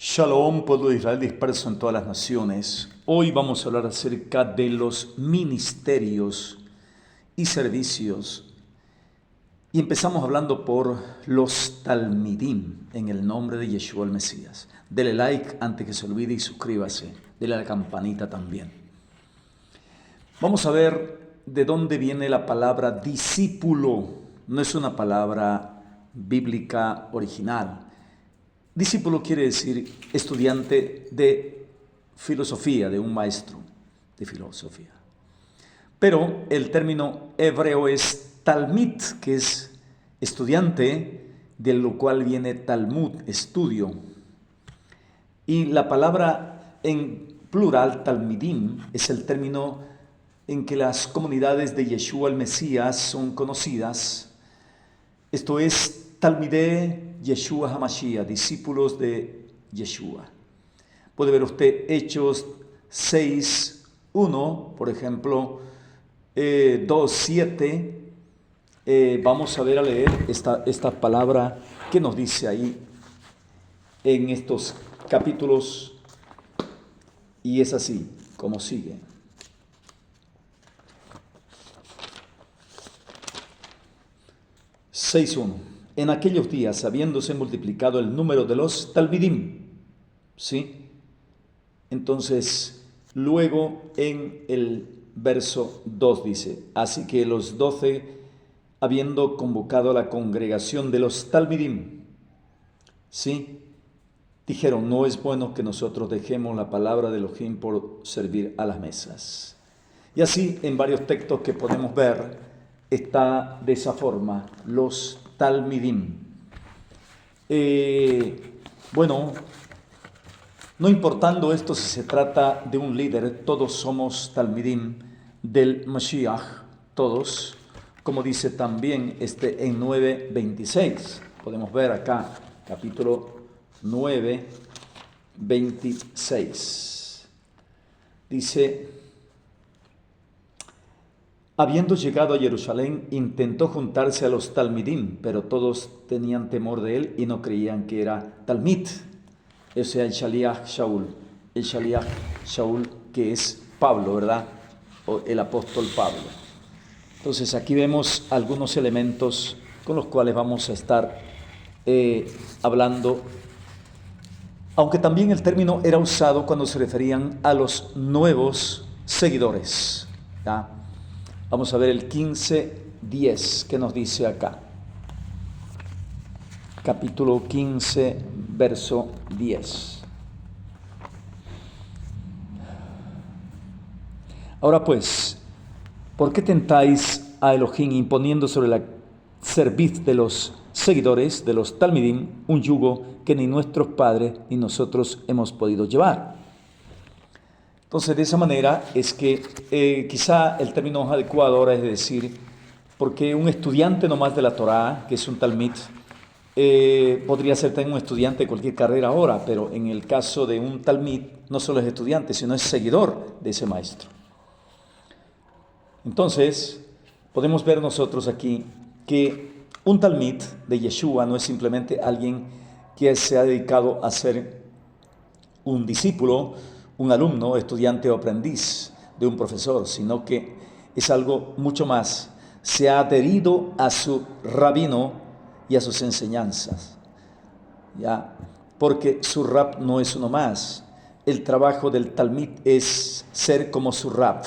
Shalom, pueblo de Israel disperso en todas las naciones. Hoy vamos a hablar acerca de los ministerios y servicios. Y empezamos hablando por los Talmidim, en el nombre de Yeshua el Mesías. Dele like antes que se olvide y suscríbase. Dele a la campanita también. Vamos a ver de dónde viene la palabra discípulo. No es una palabra bíblica original. Discípulo quiere decir estudiante de filosofía, de un maestro de filosofía. Pero el término hebreo es talmid, que es estudiante, de lo cual viene Talmud, estudio. Y la palabra en plural, talmidim, es el término en que las comunidades de Yeshua el Mesías son conocidas. Esto es Talmidei Yeshua HaMashiach, discípulos de Yeshua. Puede ver usted Hechos 6:1, por ejemplo, 2:7. Vamos a ver a leer esta palabra que nos dice ahí en estos capítulos, y es así como sigue. En aquellos días, habiéndose multiplicado el número de los talmidim, ¿sí? Entonces, luego en el verso 2 dice, así que los 12, habiendo convocado a la congregación de los talmidim, ¿sí?, dijeron, no es bueno que nosotros dejemos la palabra de Elohim por servir a las mesas. Y así, en varios textos que podemos ver, está de esa forma, los talmidim. Bueno, no importando esto si se trata de un líder, todos somos talmidim del Mashiach, todos, como dice también en 9:26. Podemos ver acá, capítulo 9:26. Dice, habiendo llegado a Jerusalén, intentó juntarse a los talmidim, pero todos tenían temor de él y no creían que era talmid, o sea, el Shaliach Shaul. El Shaliach Shaul, que es Pablo, ¿verdad? O el apóstol Pablo. Entonces, aquí vemos algunos elementos con los cuales vamos a estar hablando, aunque también el término era usado cuando se referían a los nuevos seguidores, ¿ya? Vamos a ver el 15:10, que nos dice acá. Capítulo 15, verso 10. Ahora pues, ¿por qué tentáis a Elohim imponiendo sobre la cerviz de los seguidores, de los talmidim, un yugo que ni nuestros padres ni nosotros hemos podido llevar? Entonces, de esa manera es que quizá el término adecuado ahora es decir, porque un estudiante nomás de la Torá, que es un talmid, podría ser también un estudiante de cualquier carrera ahora, pero en el caso de un talmid, no solo es estudiante, sino es seguidor de ese maestro. Entonces, podemos ver nosotros aquí que un talmid de Yeshua no es simplemente alguien que se ha dedicado a ser un discípulo, un alumno, estudiante o aprendiz de un profesor, sino que es algo mucho más. Se ha adherido a su rabino y a sus enseñanzas, ¿ya? Porque su rab no es uno más. El trabajo del talmid es ser como su rab.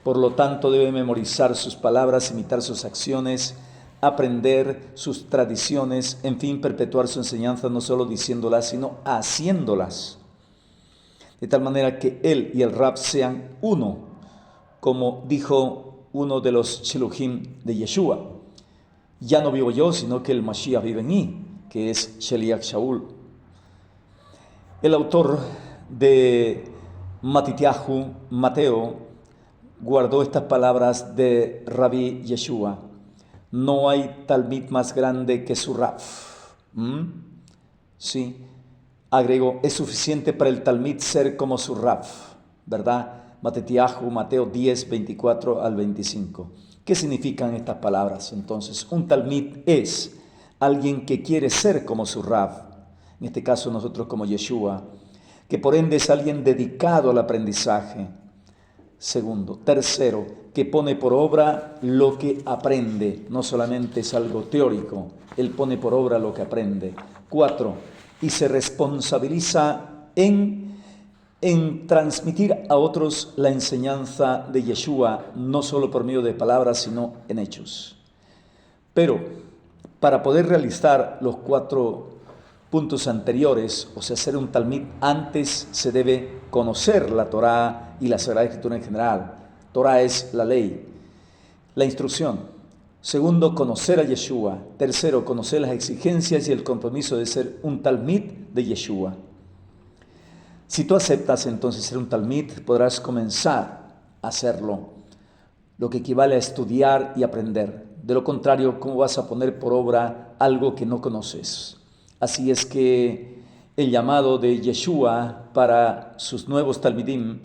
Por lo tanto, debe memorizar sus palabras, imitar sus acciones, aprender sus tradiciones, en fin, perpetuar su enseñanza no solo diciéndolas, sino haciéndolas. De tal manera que él y el rab sean uno, como dijo uno de los Shiluhim de Yeshua. Ya no vivo yo, sino que el Mashiach vive en mí, que es Shaliach Shaul. El autor de Mateo, guardó estas palabras de Rabbi Yeshua. No hay talmid más grande que su rab. Sí. Agregó, es suficiente para el talmid ser como su rab, ¿verdad? Mateo 10, 24 al 25. ¿Qué significan estas palabras? Entonces, un talmid es alguien que quiere ser como su rab, en este caso nosotros como Yeshua, que por ende es alguien dedicado al aprendizaje. Segundo. Tercero, que pone por obra lo que aprende, no solamente es algo teórico, él pone por obra lo que aprende. 4. Y se responsabiliza en transmitir a otros la enseñanza de Yeshua, no solo por medio de palabras, sino en hechos. Pero para poder realizar los 4 puntos anteriores, o sea, hacer un talmid, antes se debe conocer la Torá y la Sagrada Escritura en general. Torá es la ley, la instrucción. Segundo, conocer a Yeshua. Tercero, conocer las exigencias y el compromiso de ser un talmid de Yeshua. Si tú aceptas entonces ser un talmid, podrás comenzar a hacerlo, lo que equivale a estudiar y aprender. De lo contrario, ¿cómo vas a poner por obra algo que no conoces? Así es que el llamado de Yeshua para sus nuevos talmidim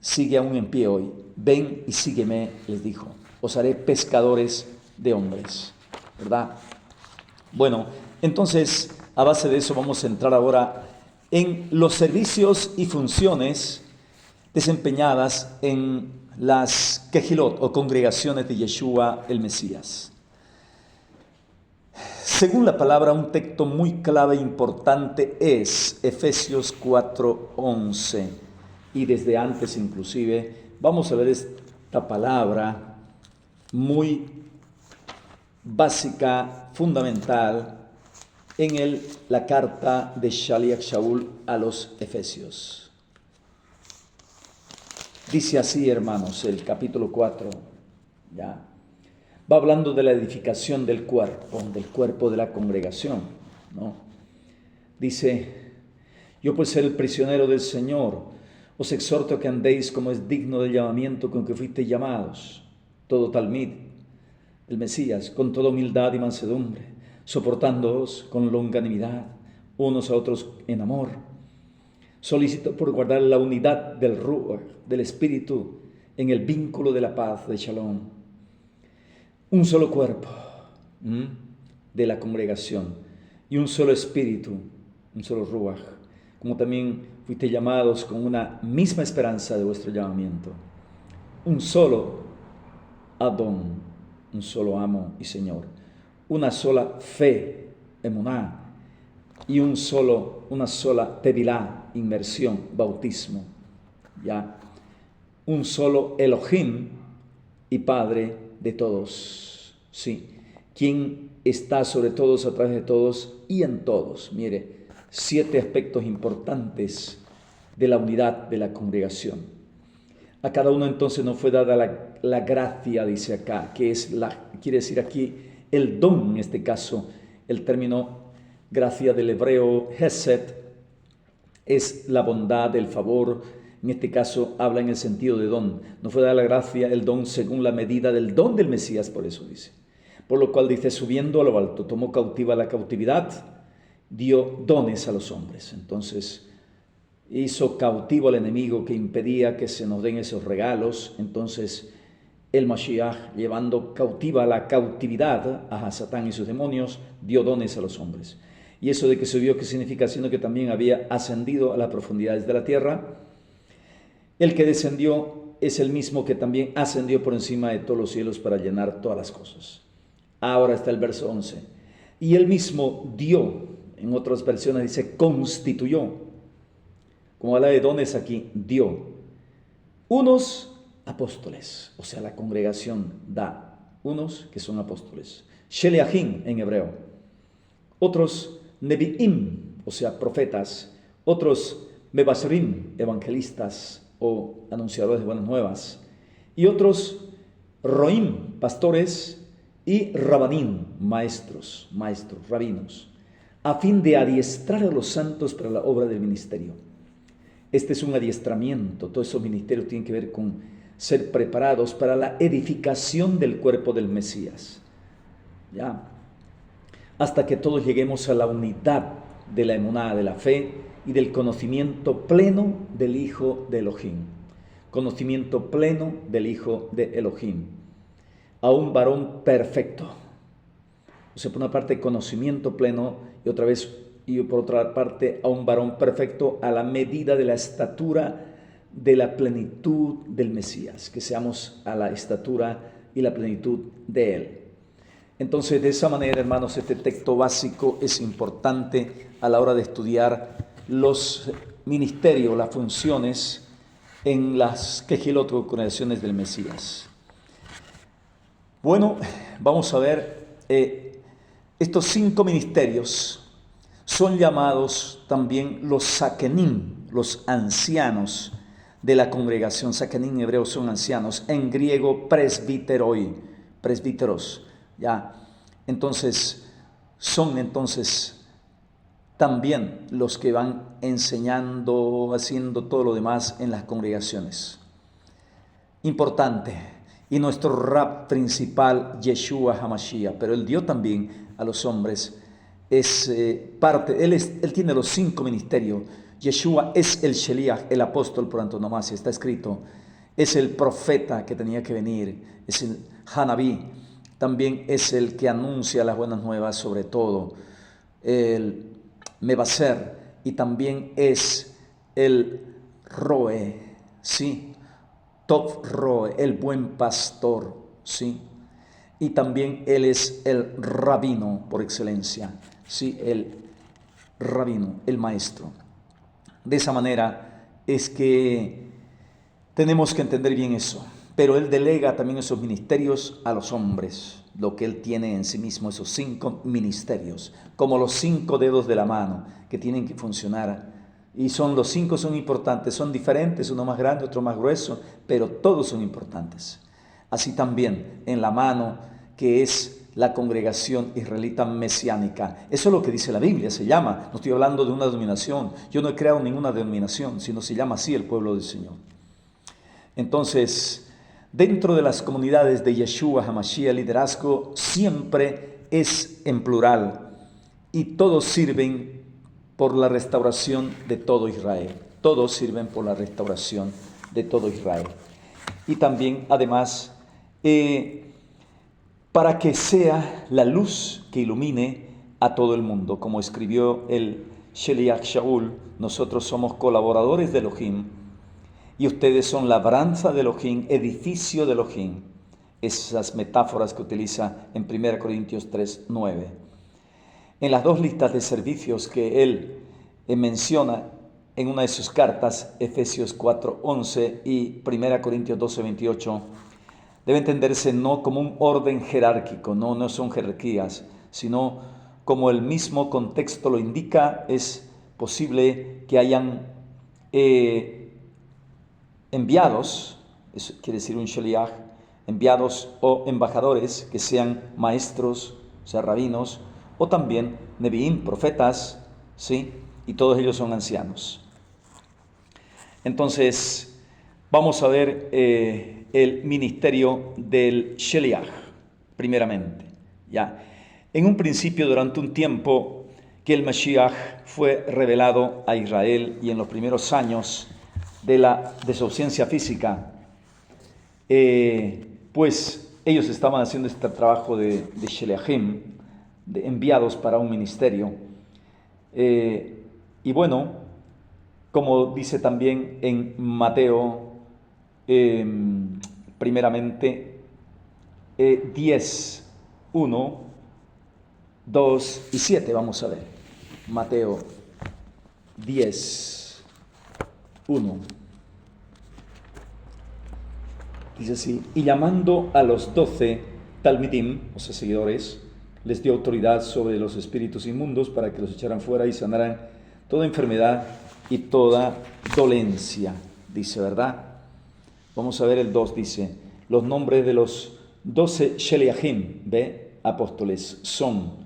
sigue aún en pie hoy. Ven y sígueme, les dijo. Os haré pescadores de hombres. ¿Verdad? Bueno, entonces, a base de eso vamos a entrar ahora en los servicios y funciones desempeñadas en las Kehilot o congregaciones de Yeshua el Mesías. Según la palabra, un texto muy clave e importante es Efesios 4:11. Y desde antes inclusive vamos a ver esta palabra muy básica, fundamental, en la carta de Shaliach Shaul a los Efesios. Dice así, hermanos, el capítulo 4, ya. Va hablando de la edificación del cuerpo de la congregación, ¿no? Dice, yo por ser el prisionero del Señor, os exhorto a que andéis como es digno del llamamiento con que fuisteis llamados, todo talmid, el Mesías, con toda humildad y mansedumbre, soportándoos con longanimidad, unos a otros en amor. Solicito por guardar la unidad del Ruach, del Espíritu, en el vínculo de la paz, de Shalom. Un solo cuerpo de la congregación y un solo espíritu, un solo ruach, como también fuiste llamados con una misma esperanza de vuestro llamamiento. Un solo Adón, un solo amo y Señor, una sola fe, emuná, y una sola tevilá, inmersión, bautismo, ya, un solo Elohim y Padre de todos, sí, quien está sobre todos, a través de todos y en todos. Mire, 7 aspectos importantes de la unidad de la congregación. A cada uno entonces nos fue dada la gracia, dice acá, que es quiere decir aquí el don, en este caso, el término gracia del hebreo hesed, es la bondad, el favor. En este caso habla en el sentido de don. Nos fue dada la gracia, el don, según la medida del don del Mesías, por eso dice. Por lo cual dice, subiendo a lo alto, tomó cautiva la cautividad, dio dones a los hombres. Entonces, hizo cautivo al enemigo que impedía que se nos den esos regalos. Entonces, el Mashiach, llevando cautiva la cautividad a Satán y sus demonios, dio dones a los hombres. Y eso de que subió, ¿qué significa? Sino que también había ascendido a las profundidades de la tierra. El que descendió es el mismo que también ascendió por encima de todos los cielos para llenar todas las cosas. Ahora está el verso 11. Y él mismo dio, en otras versiones dice constituyó, como habla de dones aquí, dio. Unos apóstoles, o sea, la congregación da unos que son apóstoles. Sheliachim en hebreo. Otros nevi'im, o sea, profetas. Otros mebasrim, evangelistas o anunciadores de buenas nuevas, y otros roim, pastores, y rabanim, maestros, rabinos, a fin de adiestrar a los santos para la obra del ministerio. Este es un adiestramiento. Todos esos ministerios tienen que ver con ser preparados para la edificación del cuerpo del Mesías, ya, hasta que todos lleguemos a la unidad de la emuná, de la fe y del conocimiento pleno del Hijo de Elohim. Conocimiento pleno del Hijo de Elohim. A un varón perfecto. O sea, por una parte conocimiento pleno y otra vez y por otra parte a un varón perfecto a la medida de la estatura de la plenitud del Mesías, que seamos a la estatura y la plenitud de Él. Entonces, de esa manera, hermanos, este texto básico es importante a la hora de estudiar los ministerios, las funciones en las quejilot, congregaciones del Mesías. Bueno, vamos a ver, estos 5 ministerios son llamados también los sakenim, los ancianos de la congregación. Sakenim en hebreo son ancianos, en griego presbiteroi, presbíteros, ya. Entonces, son también los que van enseñando, haciendo todo lo demás en las congregaciones. Importante. Y nuestro rab principal, Yeshua HaMashiach, pero él dio también a los hombres, es parte, él tiene los 5 ministerios. Yeshua es el Sheliach, el apóstol por antonomasia, está escrito. Es el profeta que tenía que venir, es el Hanabí, también es el que anuncia las buenas nuevas, sobre todo el Mebaser, y también es el Roe, ¿sí? Tov Roe, el buen pastor, ¿sí? Y también él es el rabino por excelencia, ¿sí? El rabino, el maestro. De esa manera es que tenemos que entender bien eso. Pero él delega también esos ministerios a los hombres, lo que él tiene en sí mismo, esos 5 ministerios, como los 5 dedos de la mano que tienen que funcionar. Y los 5 son importantes, son diferentes, uno más grande, otro más grueso, pero todos son importantes. Así también en la mano que es la congregación israelita mesiánica. Eso es lo que dice la Biblia, se llama. No estoy hablando de una denominación. Yo no he creado ninguna denominación, sino se llama así el pueblo del Señor. Entonces, dentro de las comunidades de Yeshua HaMashiach, el liderazgo siempre es en plural y todos sirven por la restauración de todo Israel. Todos sirven por la restauración de todo Israel. Y también, además, para que sea la luz que ilumine a todo el mundo. Como escribió el Sheliach Shaul, nosotros somos colaboradores de Elohim y ustedes son labranza de Elohim, edificio de Elohim. Esas metáforas que utiliza en 1 Corintios 3:9. En las 2 listas de servicios que él menciona en una de sus cartas, Efesios 4:11 y 1 Corintios 12:28, debe entenderse no como un orden jerárquico, no son jerarquías, sino como el mismo contexto lo indica. Es posible que hayan enviados, eso quiere decir un sheliach, enviados o embajadores que sean maestros, o sea, rabinos, o también neviim, profetas, ¿sí? Y todos ellos son ancianos. Entonces, vamos a ver el ministerio del Sheliach, primeramente. ¿Ya? En un principio, durante un tiempo que el Mashiach fue revelado a Israel y en los primeros años de su ausencia física, pues ellos estaban haciendo este trabajo de Sheliachim, de enviados para un ministerio. Y bueno, como dice también en Mateo, primeramente 10, 1, 2 y 7, vamos a ver. Mateo 10, 1. Dice así: y llamando a los 12 talmidim, o sea, seguidores, les dio autoridad sobre los espíritus inmundos para que los echaran fuera y sanaran toda enfermedad y toda dolencia. Dice, ¿verdad? Vamos a ver el 2, dice, los nombres de los 12 Sheliachim, apóstoles, son,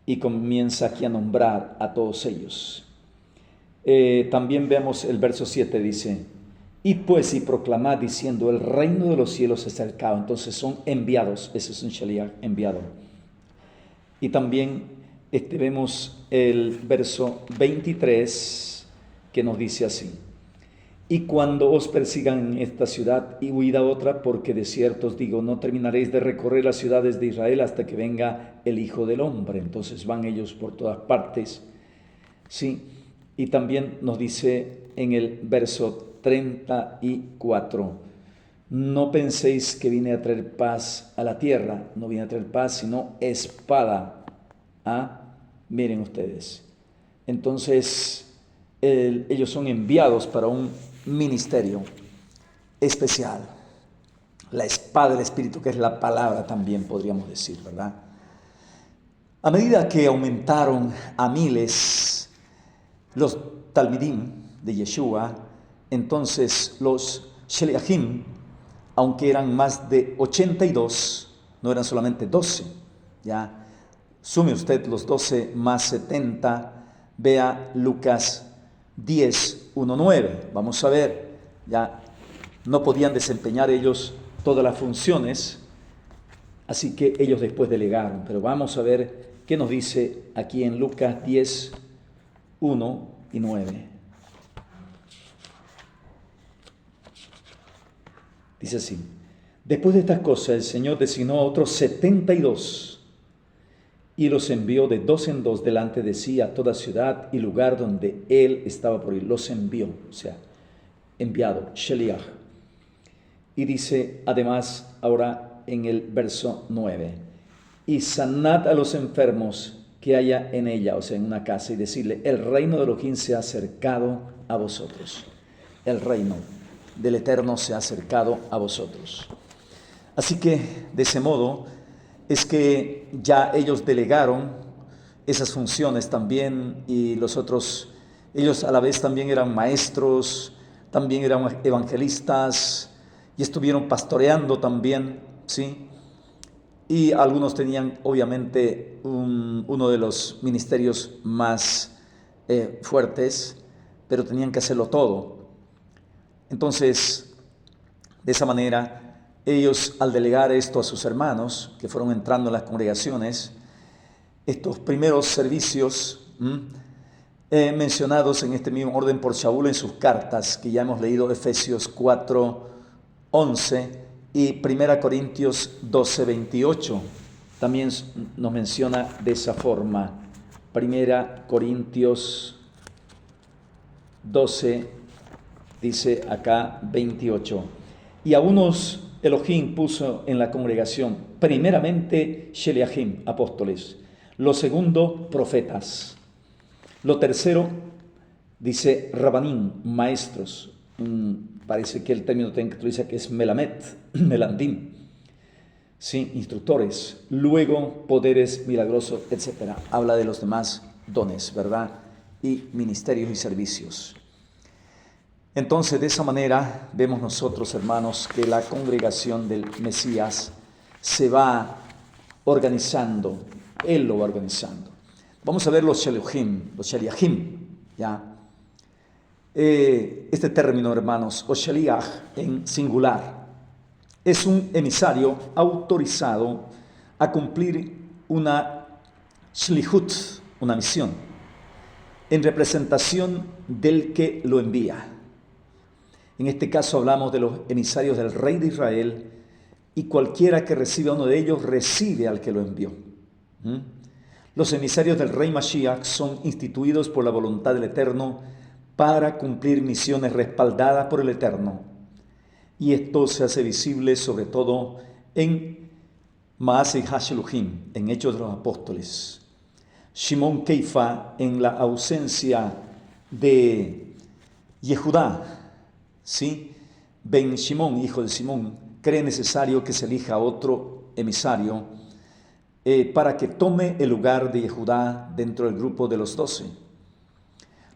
y comienza aquí a nombrar a todos ellos. También vemos el verso 7, dice, id pues y proclamad diciendo, el reino de los cielos se ha acercado. Entonces son enviados, ese es un Sheliach enviado. Y también vemos el verso 23 que nos dice así: y cuando os persigan en esta ciudad, y huid a otra, porque de cierto os digo, no terminaréis de recorrer las ciudades de Israel hasta que venga el Hijo del Hombre. Entonces van ellos por todas partes ¿sí? Y también nos dice en el verso 34, no penséis que vine a traer paz a la tierra, no vine a traer paz, sino espada. ¿Ah? Miren ustedes. Entonces, ellos son enviados para un ministerio especial. La espada del Espíritu, que es la palabra también podríamos decir, ¿verdad? A medida que aumentaron a miles los talmidim de Yeshua, entonces los sheliachim, aunque eran más de 82, no eran solamente 12, ¿ya? Sume usted los 12 más 70, vea Lucas 10, 1, 9. Vamos a ver, ya no podían desempeñar ellos todas las funciones, así que ellos después delegaron. Pero vamos a ver qué nos dice aquí en Lucas 10, 1 y 9. Dice así: después de estas cosas el Señor designó a otros 72 y los envió de dos en dos delante de sí a toda ciudad y lugar donde Él estaba por ir. Los envió, o sea, enviado, Sheliach. Y dice además ahora en el verso 9, y sanad a los enfermos que haya en ella, o sea, en una casa, y decirle, el reino de Elohim se ha acercado a vosotros. El reino del Eterno se ha acercado a vosotros. Así que, de ese modo, es que ya ellos delegaron esas funciones también, y los otros, ellos a la vez también eran maestros, también eran evangelistas, y estuvieron pastoreando también, ¿sí? Y algunos tenían obviamente uno de los ministerios más fuertes, pero tenían que hacerlo todo. Entonces, de esa manera, ellos al delegar esto a sus hermanos, que fueron entrando en las congregaciones, estos primeros servicios mencionados en este mismo orden por Shaul en sus cartas, que ya hemos leído, Efesios 4, 11 y 1 Corintios 12, 28, también nos menciona de esa forma. 1 Corintios 12, dice acá 28. Y a unos Elohim puso en la congregación, primeramente Sheliachim, apóstoles, lo segundo, profetas, lo tercero, dice Rabanim, maestros, parece que el término técnico dice que es Melamet, Melandim, sí, instructores, luego poderes milagrosos, etc. Habla de los demás dones, ¿verdad? Y ministerios y servicios. Entonces, de esa manera, vemos nosotros, hermanos, que la congregación del Mesías se va organizando, Él lo va organizando. Vamos a ver los Sheliachim, ¿ya? Este término, hermanos, o Sheliach en singular, es un emisario autorizado a cumplir una Shlihut, una misión, en representación del que lo envía. En este caso hablamos de los emisarios del rey de Israel, y cualquiera que reciba uno de ellos recibe al que lo envió. Los emisarios del rey Mashiach son instituidos por la voluntad del Eterno para cumplir misiones respaldadas por el Eterno. Y esto se hace visible sobre todo en Maaseh HaSheluchim, en Hechos de los Apóstoles. Shimon Keifa, en la ausencia de Yehudá, ¿sí? Ben Shimón, hijo de Simón, cree necesario que se elija otro emisario para que tome el lugar de Yehudá dentro del grupo de los 12.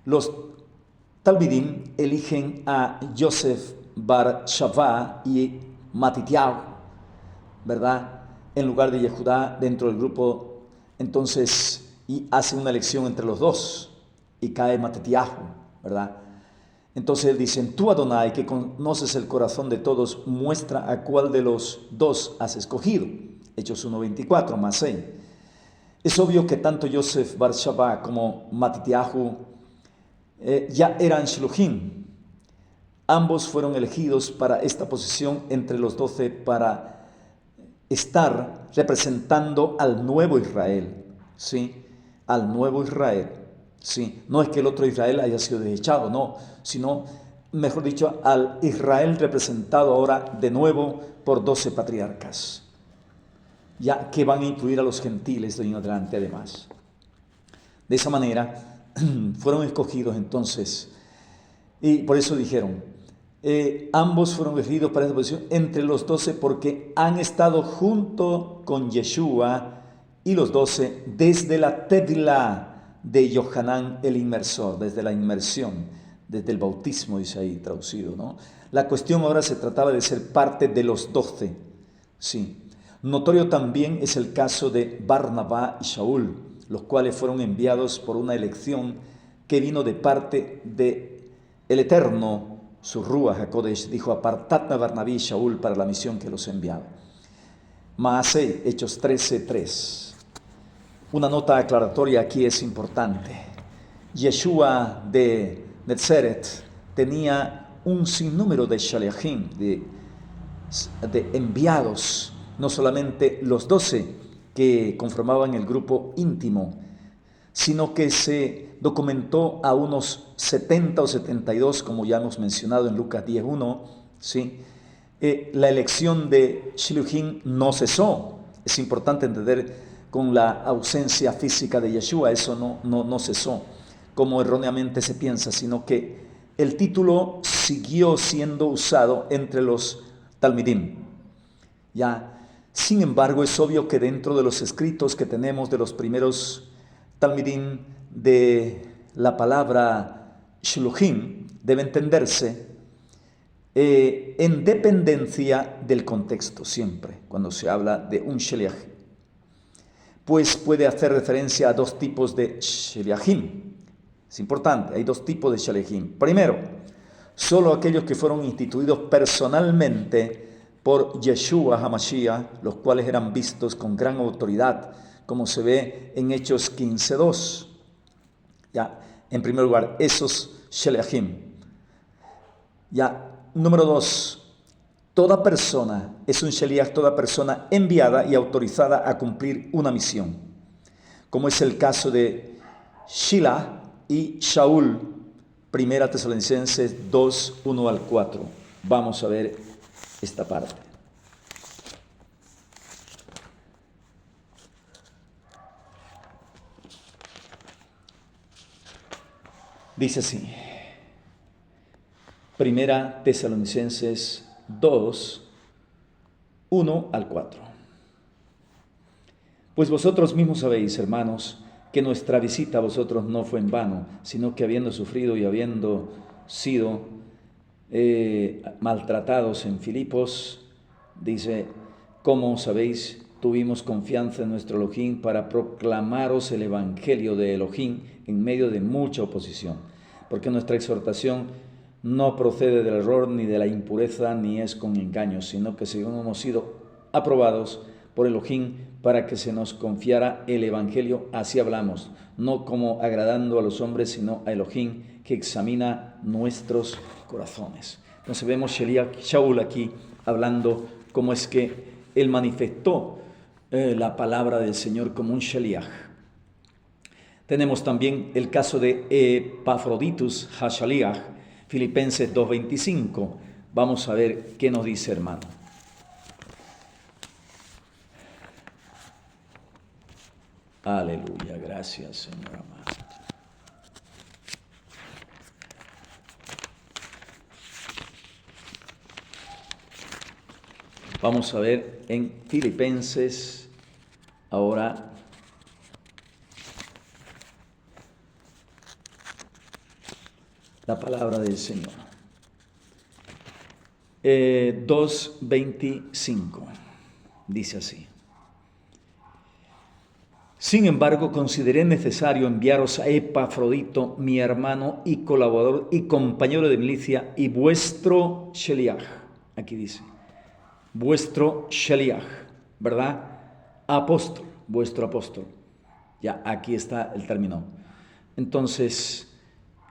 Los Talmidim eligen a Yosef Bar Shavá y Matitiao, ¿verdad? En lugar de Yehudá dentro del grupo, entonces, y hace una elección entre los dos, y cae Matitiao, ¿verdad? Entonces dicen, tú Adonai, que conoces el corazón de todos, muestra a cuál de los dos has escogido. Hechos 1:24, más 6. Es obvio que tanto Yosef Bar Shavá como Matitiahu ya eran Shluchim. Ambos fueron elegidos para esta posición entre los 12 para estar representando al nuevo Israel, ¿sí? Al nuevo Israel. Sí, no es que el otro Israel haya sido desechado, no, sino, mejor dicho, al Israel representado ahora de nuevo por 12 patriarcas, ya que van a incluir a los gentiles de ahí en adelante además. De esa manera fueron escogidos entonces, y por eso dijeron, ambos fueron elegidos para esta posición entre los 12 porque han estado junto con Yeshua y los 12 desde la Tedla de Yohanan el inmersor, desde la inmersión, desde el bautismo, dice ahí traducido, ¿no? La cuestión ahora se trataba de ser parte de los 12, sí. Notorio también es el caso de Barnabá y Shaul, los cuales fueron enviados por una elección que vino de parte de el Eterno, su Ruach HaKodesh, dijo, apartadme a Barnabé y Shaul para la misión que los enviaba. Maaseh, Hechos 13:3. Una nota aclaratoria aquí es importante. Yeshua de Nazaret tenía un sinnúmero de shaliachim, de enviados, no solamente los 12 que conformaban el grupo íntimo, sino que se documentó a unos 70 o 72, como ya hemos mencionado en Lucas 10:1, ¿sí? La elección de shaliachim no cesó. Es importante entender con la ausencia física de Yeshua, eso no cesó, como erróneamente se piensa, sino que el título siguió siendo usado entre los talmidim. Ya, sin embargo, es obvio que dentro de los escritos que tenemos de los primeros talmidim de la palabra shluchim debe entenderse en dependencia del contexto siempre, cuando se habla de un sheliach, pues puede hacer referencia a dos tipos de sheliachim. Es importante, hay dos tipos de sheliachim. Primero, solo aquellos que fueron instituidos personalmente por Yeshua HaMashiach, los cuales eran vistos con gran autoridad, como se ve en Hechos 15:2. Ya, en primer lugar, esos sheliachim. Ya, número 2. Toda persona es un sheliach, toda persona enviada y autorizada a cumplir una misión, como es el caso de Shila y Shaul, 1 Tesalonicenses 2:1-4. Vamos a ver esta parte. Dice así, 1 Tesalonicenses 2:1-4. Pues vosotros mismos sabéis, hermanos, que nuestra visita a vosotros no fue en vano, sino que habiendo sufrido y habiendo sido maltratados en Filipos, dice, como sabéis, tuvimos confianza en nuestro Elohim para proclamaros el evangelio de Elohim en medio de mucha oposición, porque nuestra exhortación no procede del error ni de la impureza, ni es con engaños, sino que según hemos sido aprobados por Elohim para que se nos confiara el evangelio, así hablamos, no como agradando a los hombres, sino a Elohim que examina nuestros corazones. Entonces vemos Shaul aquí hablando cómo es que él manifestó la palabra del Señor como un sheliach. Tenemos también el caso de Epafroditus HaShaliach, Filipenses 2:25. Vamos a ver qué nos dice, hermano. Aleluya, gracias, Señor amado. Vamos a ver en Filipenses ahora la palabra del Señor. 2:25 dice así. Sin embargo, consideré necesario enviaros a Epafrodito, mi hermano y colaborador y compañero de milicia y vuestro sheliach. Aquí dice, vuestro sheliach, ¿verdad? Apóstol, vuestro apóstol. Ya, aquí está el término. Entonces,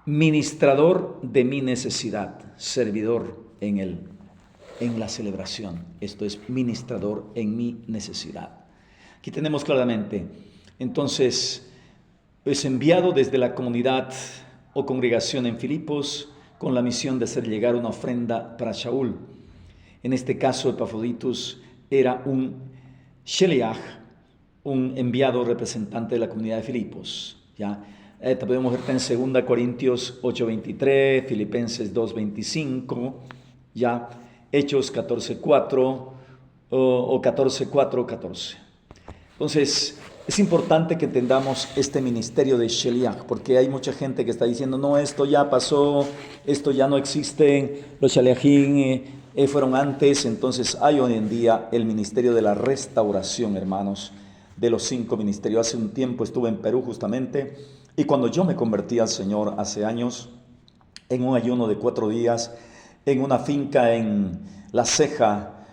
ministrador de mi necesidad, servidor en la celebración. Esto es ministrador en mi necesidad. Aquí tenemos claramente, entonces, es enviado desde la comunidad o congregación en Filipos con la misión de hacer llegar una ofrenda para Shaul. En este caso, Epafroditus era un Sheliach, un enviado representante de la comunidad de Filipos. ¿Ya? Podemos ver en 2 Corintios 8:23, Filipenses 2:25, ¿ya? Hechos 14:4 o 14:4-14. Entonces, es importante que entendamos este ministerio de Sheliach, porque hay mucha gente que está diciendo, no, esto ya pasó, esto ya no existe, los Sheliachim fueron antes. Entonces hay hoy en día el ministerio de la restauración, hermanos, de los 5 ministerios. Hace un tiempo estuve en Perú justamente, y cuando yo me convertí al Señor hace años, en un ayuno de 4 días, en una finca en La Ceja,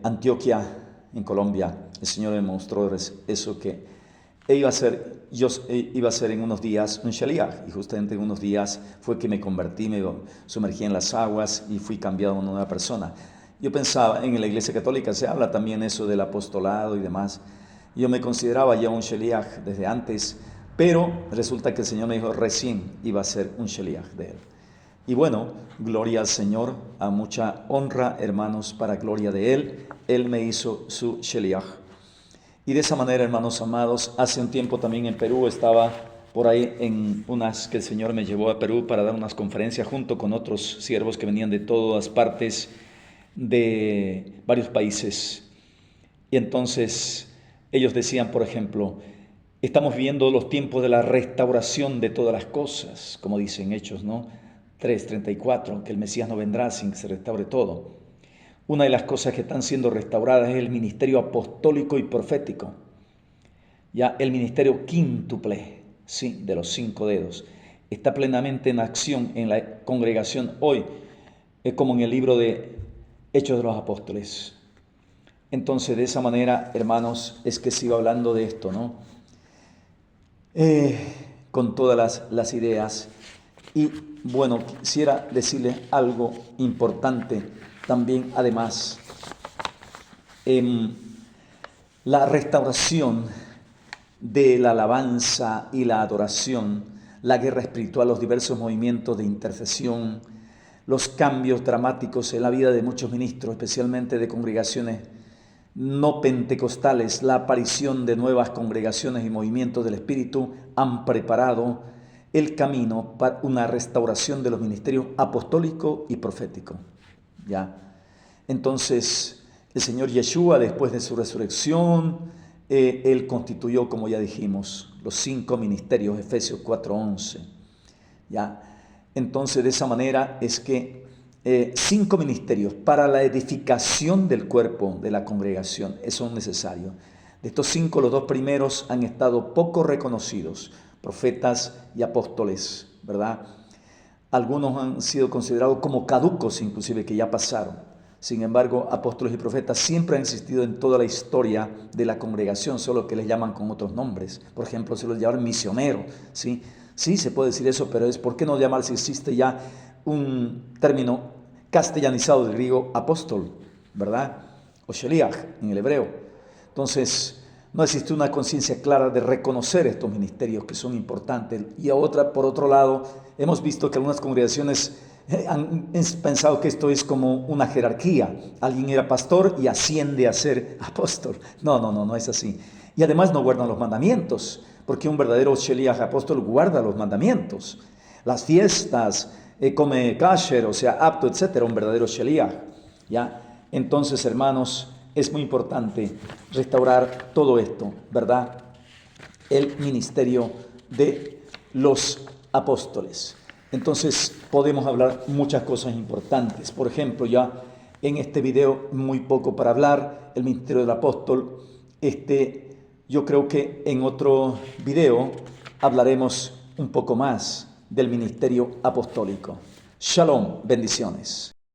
Antioquia, en Colombia, el Señor me mostró eso, que yo iba a ser en unos días un Sheliach, y justamente en unos días fue que me convertí, me sumergí en las aguas y fui cambiado a una nueva persona. Yo pensaba, en la Iglesia Católica se habla también eso del apostolado y demás. Yo me consideraba ya un Sheliach desde antes, pero resulta que el Señor me dijo recién iba a ser un Sheliach de Él. Y bueno, gloria al Señor, a mucha honra, hermanos, para gloria de Él. Él me hizo su Sheliach. Y de esa manera, hermanos amados, hace un tiempo también en Perú estaba por ahí en unas que el Señor me llevó a Perú para dar unas conferencias junto con otros siervos que venían de todas partes, de varios países. Y entonces ellos decían, por ejemplo, estamos viviendo los tiempos de la restauración de todas las cosas, como dicen Hechos, ¿no? 3:34, que el Mesías no vendrá sin que se restaure todo. Una de las cosas que están siendo restauradas es el ministerio apostólico y profético. Ya el ministerio quíntuple, sí, de los 5 dedos, está plenamente en acción en la congregación hoy, como en el libro de Hechos de los Apóstoles. Entonces, de esa manera, hermanos, es que sigo hablando de esto, ¿no? Con todas las ideas. Y bueno, quisiera decirles algo importante también, además. La restauración de la alabanza y la adoración, la guerra espiritual, los diversos movimientos de intercesión, los cambios dramáticos en la vida de muchos ministros, especialmente de congregaciones no pentecostales, la aparición de nuevas congregaciones y movimientos del Espíritu han preparado el camino para una restauración de los ministerios apostólico y profético. ¿Ya? Entonces, el Señor Yeshua, después de su resurrección, Él constituyó, como ya dijimos, los 5 ministerios, Efesios 4:11. ¿Ya? Entonces, de esa manera es que 5 ministerios para la edificación del cuerpo de la congregación son necesarios. De estos 5, los 2 primeros han estado poco reconocidos, profetas y apóstoles, ¿verdad? Algunos han sido considerados como caducos, inclusive, que ya pasaron. Sin embargo, apóstoles y profetas siempre han existido en toda la historia de la congregación, solo que les llaman con otros nombres. Por ejemplo, se los llaman misioneros, ¿sí? Sí, se puede decir eso, pero ¿por qué no llamar si existe ya un término castellanizado del griego apóstol, ¿verdad? O sheliach en el hebreo. Entonces, no existe una conciencia clara de reconocer estos ministerios que son importantes. Y por otro lado, hemos visto que algunas congregaciones han pensado que esto es como una jerarquía. Alguien era pastor y asciende a ser apóstol. No es así. Y además no guardan los mandamientos, porque un verdadero sheliach apóstol guarda los mandamientos. Las fiestas, come kasher, o sea, apto, etcétera, un verdadero sheliach. ¿Ya? Entonces, hermanos, es muy importante restaurar todo esto, ¿verdad? El ministerio de los apóstoles. Entonces, podemos hablar muchas cosas importantes. Por ejemplo, ya en este video, muy poco para hablar, el ministerio del apóstol. Yo creo que en otro video hablaremos un poco más del ministerio apostólico. Shalom, bendiciones.